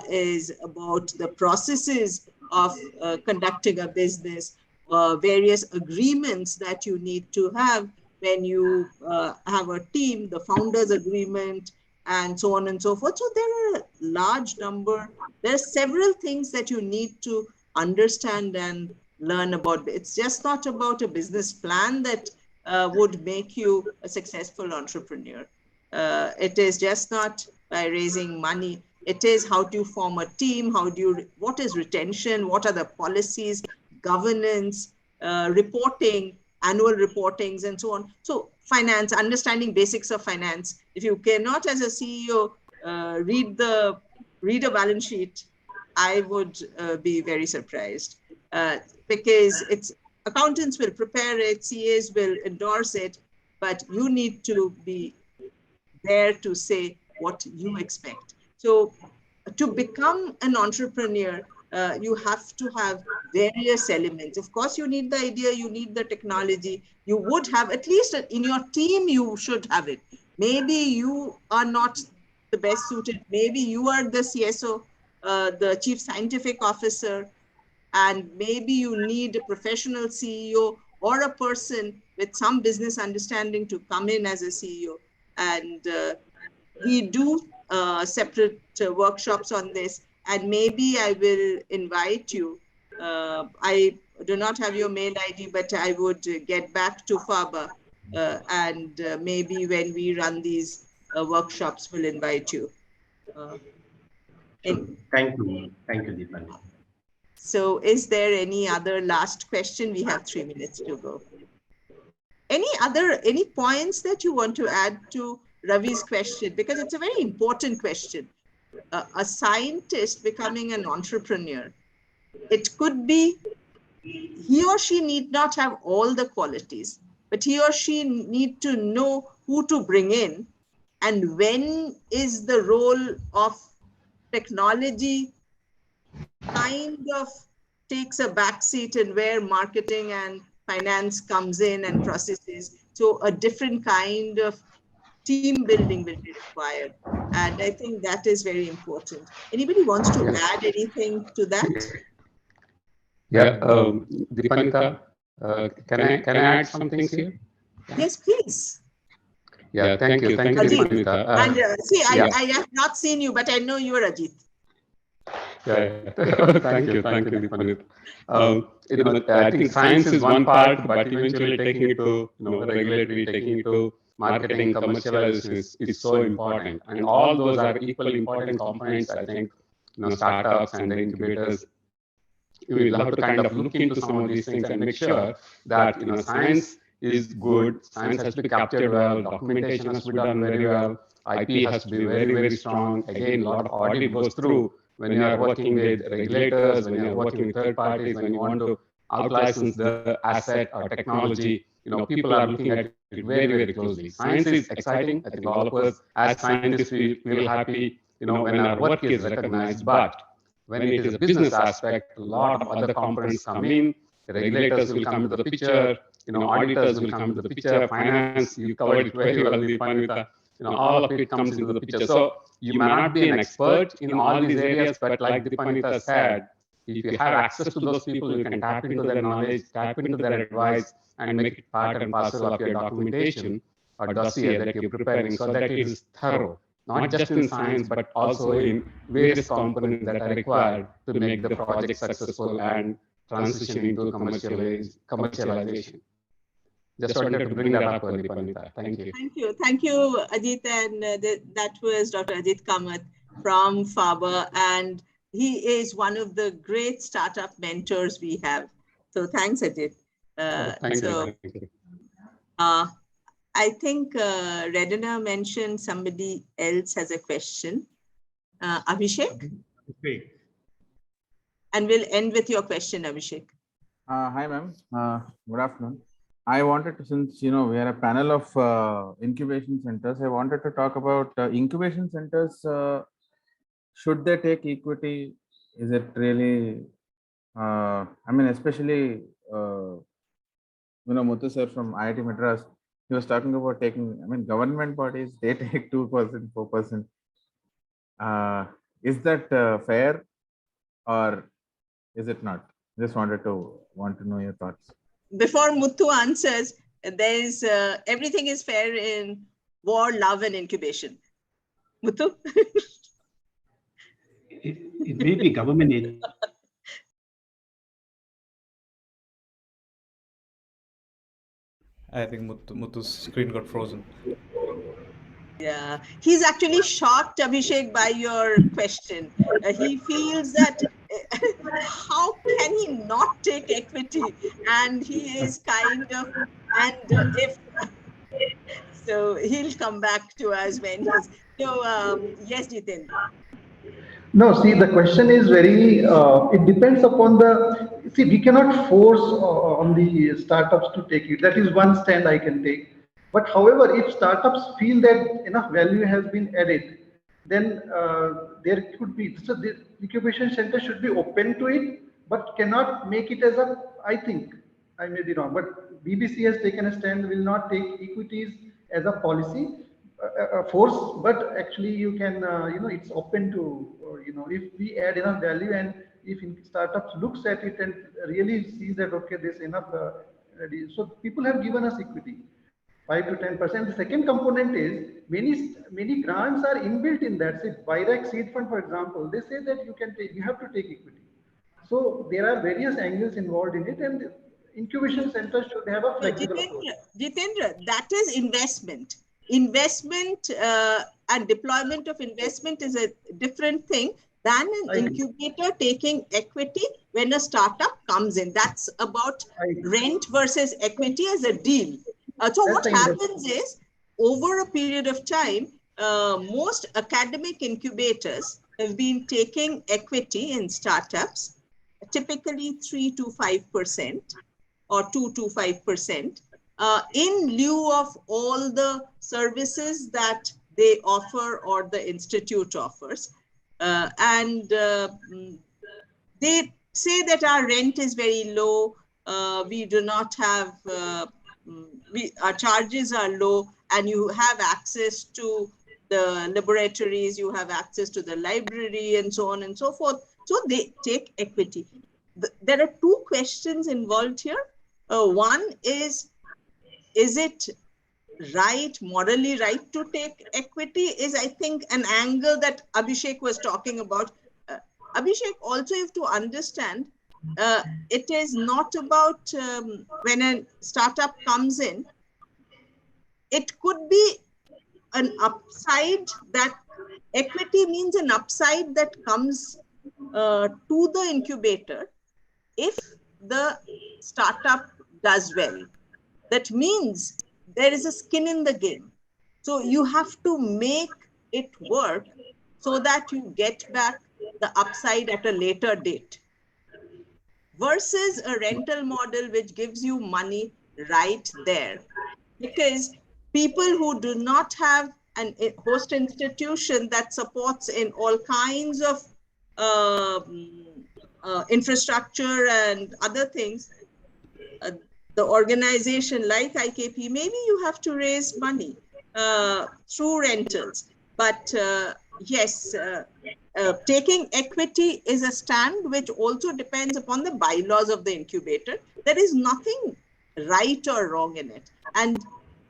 B: is about the processes of conducting a business, various agreements that you need to have when you have a team, the founders agreement, and so on and so forth. So there are a large number, there are several things that you need to understand and learn about. It's just not about a business plan that would make you a successful entrepreneur. It is just not by raising money. It is how do you form a team? What is retention? What are the policies, governance, reporting, annual reportings, and so on. So finance, understanding basics of finance. If you cannot, as a CEO, read a balance sheet, I would be very surprised because accountants will prepare it, CAs will endorse it, but you need to be there to say what you expect. So to become an entrepreneur, you have to have various elements. Of course, you need the idea, you need the technology. You would have, at least in your team, you should have it. Maybe you are not the best suited. Maybe you are the CSO, the chief scientific officer, and maybe you need a professional CEO or a person with some business understanding to come in as a CEO and we do separate workshops on this, and maybe I will invite you. I do not have your mail ID, but I would get back to Faber, and maybe when we run these workshops, we'll invite you.
J: Sure. Thank you. Thank you, Deepani.
B: So is there any other last question? We have 3 minutes to go. Any points that you want to add to Ravi's question? Because it's a very important question. A scientist becoming an entrepreneur, it could be he or she need not have all the qualities, but he or she need to know who to bring in and when is the role of technology kind of takes a backseat and where marketing and finance comes in and processes. So a different kind of team building will be required. And I think that is very important. Anybody wants to add anything to that?
K: Yeah, Deepanita, can I add some things here?
B: Yes, please.
K: Yeah, thank you, Deepanita.
B: And see, I have not seen you, but I know you are Ajit.
K: Yeah, thank you, Deepanita. I think science is one part, but eventually taking it to regulatory, taking it to marketing, commercialization is so important, and all those are equally important components. I think startups and the incubators will have to kind of look into some of these things and make sure that science is good, science has to be captured well, documentation has to be done very well, IP has to be very, very strong. Again, a lot of audit goes through when you are working with regulators, when you are working with third parties, when you want to out-license the asset or technology. People are looking at it very, very closely. Science is exciting. I think all of us as scientists we feel happy, when our work is recognized. But when it is a business aspect, a lot of other components come in. The regulators will come to the picture. Auditors will come to the picture. Finance, you covered it very well, Deepanita. All of it comes into the picture. So you may not be an expert in all these areas, but like Deepanita said, if you have access to those people, you can tap into their knowledge, tap into their advice, and make it part and parcel of your documentation or dossier that you're preparing so that it is thorough, not just in science, but also in various components that are required to make the project successful and transition into commercialization. Just wanted to bring that up, Deepanita. Thank you.
B: Thank you, Ajit. And that was Dr. Ajit Kamath from Faber. And he is one of the great startup mentors we have. So thanks, Ajit.
K: Thank you.
B: I think Redana mentioned somebody else has a question. Abhishek?
L: Great.
B: And we'll end with your question, Abhishek.
L: Hi, ma'am. Good afternoon. I wanted to, since we are a panel of incubation centers, I wanted to talk about incubation centers. Should they take equity? Is it really? I mean, especially Muthu sir from IIT Madras, he was talking about taking. I mean, government bodies, they take 2%, 4%. Is that fair, or is it not? Just want to know your thoughts.
B: Before Muthu answers, there is everything is fair in war, love, and incubation. Muthu?
D: it may be government.
A: I think Muthu's screen got frozen.
B: Yeah, he's actually shocked, Abhishek, by your question. He feels that how can he not take equity? And he is kind of, and if, so he'll come back to us when he's, so yes, Jitin.
G: No, see, the question is very, it depends upon we cannot force on the startups to take it. That is one stand I can take. But however, if startups feel that enough value has been added, then there could be, so the incubation center should be open to it, but cannot make it as I think, I may be wrong, but BBC has taken a stand, will not take equities as a policy. Force, but actually you can, it's open to, if we add enough value and if startups looks at it and really sees that, okay, there's enough, so people have given us equity. 5 to 10%. The second component is many grants are inbuilt in that. Say, Virac Seed Fund, for example, they say that you have to take equity. So there are various angles involved in it, and incubation centers should have a flexible approach.
B: Jitendra, that is investment. Investment and deployment of investment is a different thing than an incubator taking equity when a startup comes in. That's about rent versus equity as a deal. So what happens is, over a period of time, most academic incubators have been taking equity in startups, typically 3 to 5% or 2 to 5%, in lieu of all the services that they offer or the institute offers. They say that our rent is very low. We do not have, our charges are low, and you have access to the laboratories, you have access to the library, and so on and so forth. So they take equity. There are two questions involved here. One is it right, morally right to take equity, is I think an angle that Abhishek was talking about. Abhishek, also you have to understand, it is not about when a startup comes in, it could be an upside, that equity means an upside that comes to the incubator if the startup does well. That means there is a skin in the game. So you have to make it work so that you get back the upside at a later date. Versus a rental model which gives you money right there. Because people who do not have an host institution that supports in all kinds of infrastructure and other things, the organization like IKP, maybe you have to raise money through rentals. But yes, taking equity is a stand which also depends upon the bylaws of the incubator. There is nothing right or wrong in it. And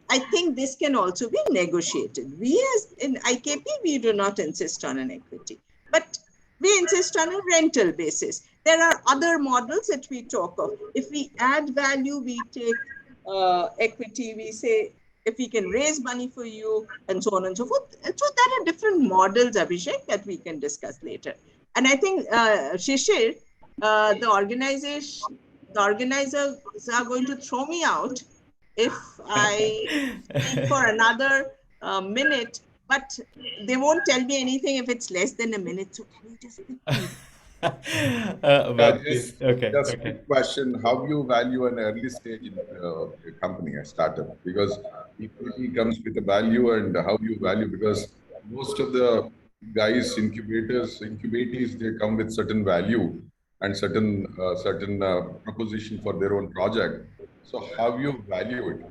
B: I think this can also be negotiated. We as in IKP, we do not insist on an equity, but we insist on a rental basis. There are other models that we talk of. If we add value, we take equity, we say, if we can raise money for you, and so on and so forth. So there are different models, Abhishek, that we can discuss later. And I think, Shishir, the organizers are going to throw me out if I speak for another minute, but they won't tell me anything if it's less than a minute. So can you just quickly?
A: Okay.
M: Quick question: how you value an early stage in a company, a startup? Because equity comes with a value, and how you value, because most of the guys, incubatees, they come with certain value and certain proposition for their own project. So how you value it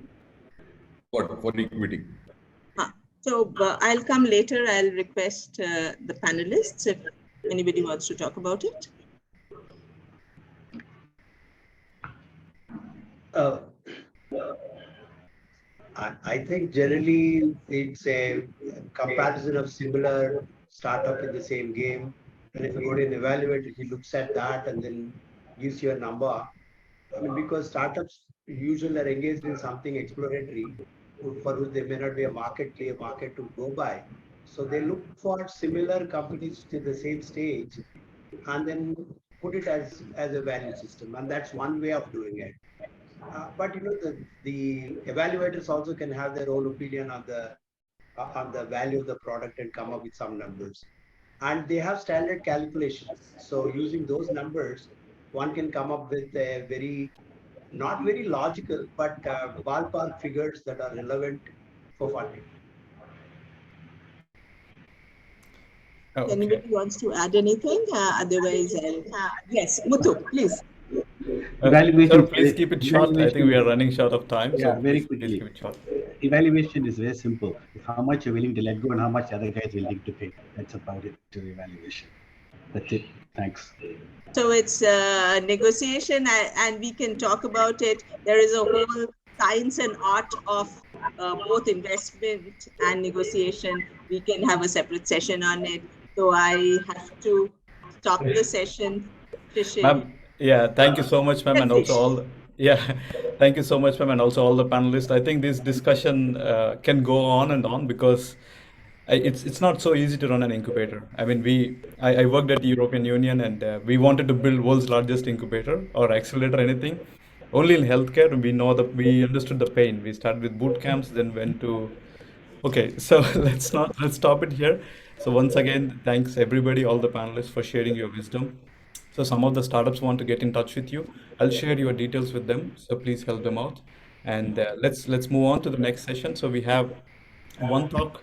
M: for equity?
B: So I'll come later. I'll request the panelists if anybody wants to talk about it.
C: I think generally it's a comparison of similar startup in the same game. And if you go to an evaluator, he looks at that and then gives you a number. I mean, because startups usually are engaged in something exploratory for which there may not be a clear market to go by. So they look for similar companies to the same stage and then put it as a value system. And that's one way of doing it. But you know, the evaluators also can have their own opinion on the value of the product and come up with some numbers. And they have standard calculations. So using those numbers, one can come up with a not very logical, but ballpark figures that are relevant for funding.
B: Okay. Anybody wants to add anything? Otherwise, yes, Muthu, please.
D: Evaluation.
A: Sir, please keep it short. I think we are running short of time.
D: Yeah,
A: so
D: very
A: please
D: quickly.
A: keep it short.
D: Evaluation is very simple. It's how much you're willing to let go and how much the other guy is willing to pay. That's about it to evaluation. That's it. Thanks.
B: So it's negotiation, and we can talk about it. There is a whole science and art of both investment and negotiation. We can have a separate session on it. So I have to stop the session. Shishir.
A: Ma'am, yeah, thank you so much, ma'am, and also
B: Jagdish.
A: all, yeah, thank you so much, ma'am, and also all the panelists. I think this discussion can go on and on because it's not so easy to run an incubator. I mean, I worked at the European Union and we wanted to build world's largest incubator or accelerator, anything. Only in healthcare, we understood the pain. We started with boot camps, then went to. Okay, so let's stop it here. So once again, thanks everybody, all the panelists for sharing your wisdom. So some of the startups want to get in touch with you. I'll share your details with them. So please help them out. And let's move on to the next session. So we have one talk